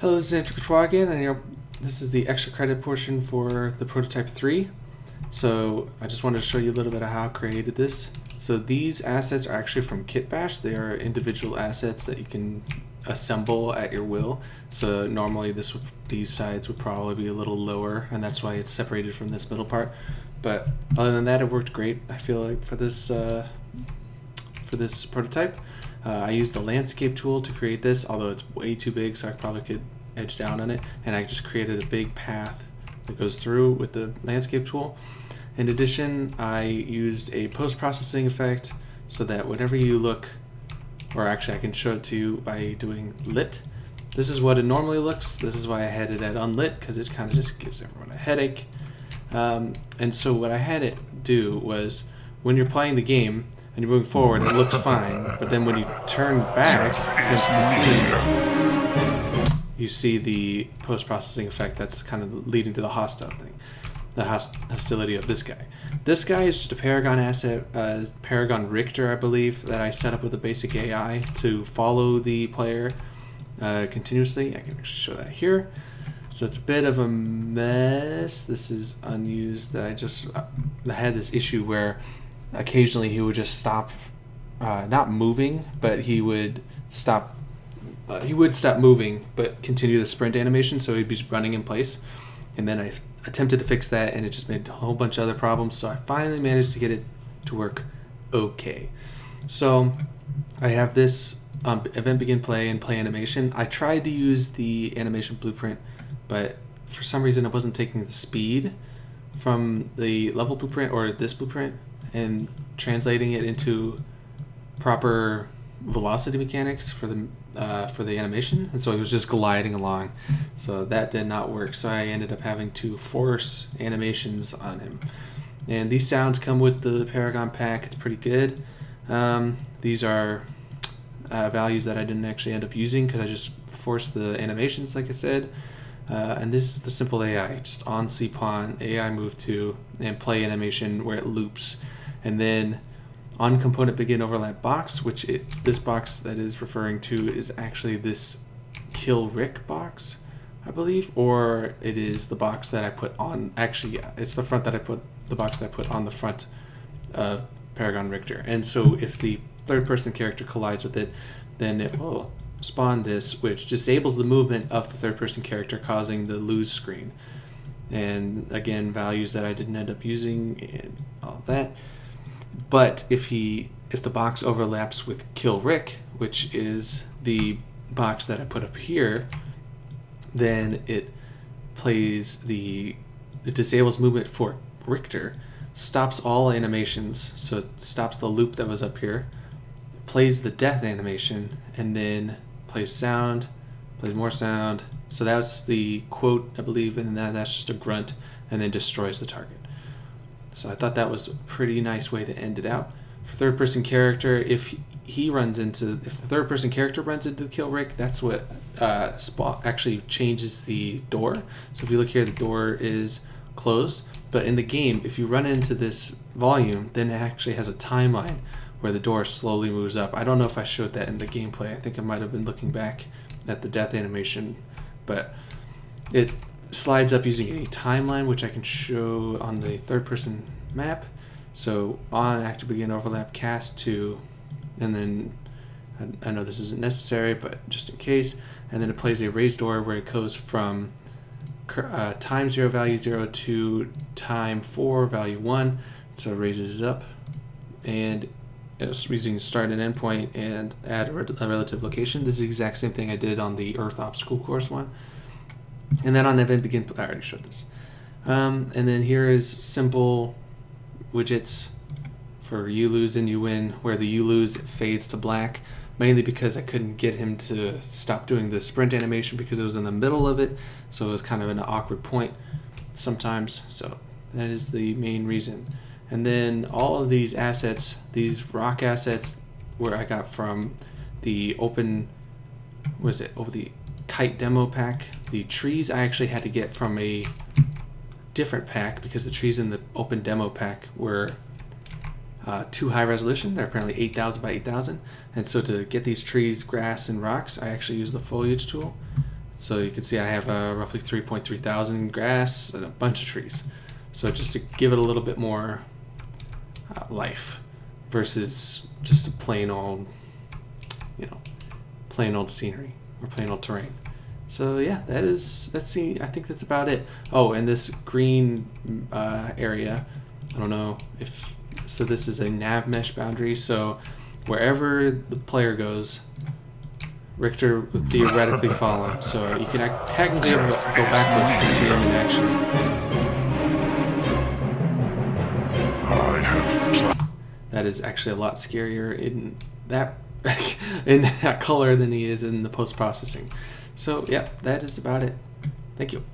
Hello, this is Andrew Courtois again, and this is the extra credit portion for the Prototype 3. So I just wanted to show you a little bit of how I created this. So these assets are actually from Kitbash. They are individual assets that you can assemble at your will. So normally these sides would probably be a little lower, and that's why it's separated from this middle part. But other than that, it worked great. I feel like for this prototype. I used the landscape tool to create this, although it's way too big, so I probably could edge down on it. And I just created a big path that goes through with the landscape tool. In addition, I used a post-processing effect so that whenever you look, or actually I can show it to you by doing lit. This is what it normally looks. This is why I had it at unlit, because it kind of just gives everyone a headache. And so what I had it do was, when you're playing the game, and you're moving forward, it looks fine, but then when you turn back, you see the post-processing effect that's kind of leading to the hostile thing, the hostility of this guy. This guy is just a Paragon asset, Paragon Richter, I believe, that I set up with a basic AI to follow the player continuously. I can actually show that here. So it's a bit of a mess. This is unused. I had this issue where occasionally he would just stop, not moving, but he would stop moving but continue the sprint animation, so he'd be running in place. And then I attempted to fix that, and it just made a whole bunch of other problems, so I finally managed to get it to work okay. So I have this event begin play and play animation. I tried to use the animation blueprint, but for some reason it wasn't taking the speed from the level blueprint or this blueprint and translating it into proper velocity mechanics for the animation, and so it was just gliding along. So that did not work. So I ended up having to force animations on him. And these sounds come with the Paragon pack. It's pretty good. These are values that I didn't actually end up using because I just forced the animations, like I said. And this is the simple AI, just on CPawn, AI move to, and play animation where it loops. And then on component begin overlap box, which this box that is referring to is actually this Kill Rick box, I believe, or it is the box that I put on, actually, yeah, it's the box that I put on the front of Paragon Richter. And so if the third person character collides with it, then it will spawn this, which disables the movement of the third person character, causing the lose screen. And again, values that I didn't end up using and all that. But if the box overlaps with Kill Rick, which is the box that I put up here, then it disables movement for Richter, stops all animations, so it stops the loop that was up here, plays the death animation, and then plays sound, plays more sound. So that's the quote, I believe, and that's just a grunt, and then destroys the target. So I thought that was a pretty nice way to end it out. For third-person character, if the third-person character runs into Kill Rick, that's what actually changes the door. So if you look here, the door is closed. But in the game, if you run into this volume, then it actually has a timeline where the door slowly moves up. I don't know if I showed that in the gameplay. I think I might have been looking back at the death animation, but it slides up using a timeline, which I can show on the third-person map. So on active begin overlap cast to, and then I know this isn't necessary, but just in case, and then it plays a raised door where it goes from time 0 value 0 to time 4 value 1, so it raises it up, and it's using start and end point and add a relative location. This is the exact same thing I did on the Earth Obstacle Course one. And then on event begin, I already showed this. And then here is simple widgets for you lose and you win, where the you lose fades to black, mainly because I couldn't get him to stop doing the sprint animation because it was in the middle of it, so it was kind of an awkward point sometimes. So that is the main reason. And then all of these assets, these rock assets, where I got from the the Kite demo pack. The trees I actually had to get from a different pack because the trees in the open demo pack were too high resolution. They're apparently 8,000 by 8,000. And so to get these trees, grass, and rocks, I actually use the foliage tool So you can see I have roughly 3.3 thousand grass and a bunch of trees. So just to give it a little bit more life versus just a plain old, plain old scenery or plain old terrain. So yeah, I think that's about it. Oh, and this green area, I don't know if, so this is a nav mesh boundary. So wherever the player goes, Richter would theoretically follow him. So you can technically go backwards to see him in action. That is actually a lot scarier in that in that color than he is in the post-processing. So yeah, that is about it. Thank you.